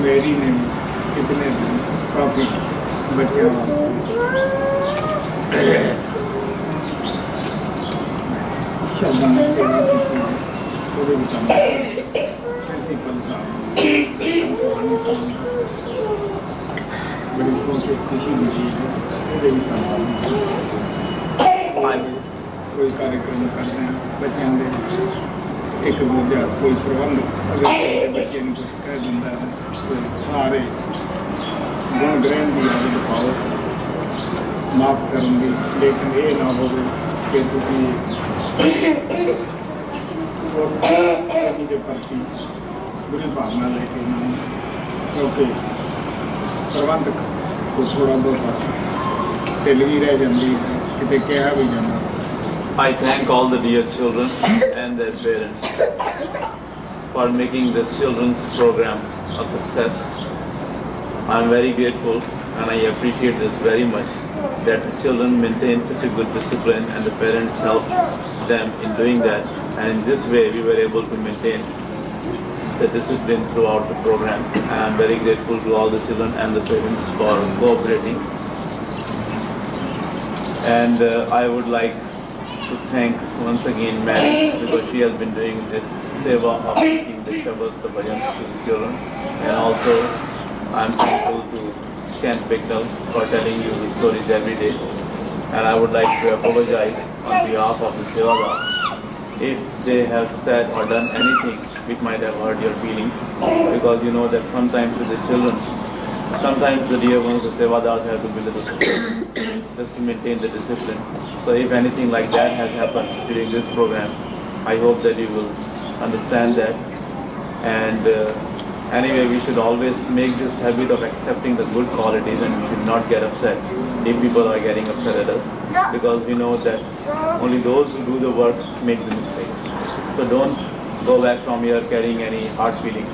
मेरी ने कितने काफ़ी बच्चों शब्दों में सेवा की पूरे प्रिंसिपल साहब बड़ी सोच खुशी की चीज़ है पूरे कोई कार्यक्रम करते हैं बच्चों के एक दूजा कोई प्रबंध अगर बच्चे ने कुछ कह दिता है तो सारे गुण ग्रहण की आदत पाओ माफ करने की लेकिन ये ना हो कि तुम के प्रति बुरी भावना लेके नहीं क्योंकि प्रबंधक को थोड़ा बहुत ढिल भी रह जाती है कितने कहा भी जाता। I thank all the dear children and their parents for making this children's program a success. I am very grateful and I appreciate this very much that the children maintain such a good discipline and the parents help them in doing that, and in this way we were able to maintain the discipline throughout the program. And I am very grateful to all the children and the parents for cooperating. And I would like to thank once again Mary because she has been doing this seva of teaching the Shabdas, the bhajans to the children. And also I am thankful to Kent Bicknell for telling you the stories every day. And I would like to apologize on behalf of the Sevadar if they have said or done anything which might have hurt your feelings, because you know that sometimes with the children, sometimes the dear ones, the Sevadars have to be a little strict just to maintain the discipline. So if anything like that has happened during this program, I hope that you will understand that. And anyway, we should always make this habit of accepting the good qualities, and we should not get upset if people are getting upset at us, because we know that only those who do the work make the mistakes. So don't go back from here carrying any hard feelings.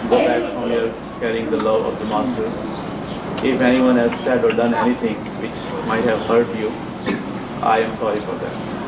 Go back from here carrying the love of the Master. If anyone has said or done anything which might have hurt you, I am sorry for that.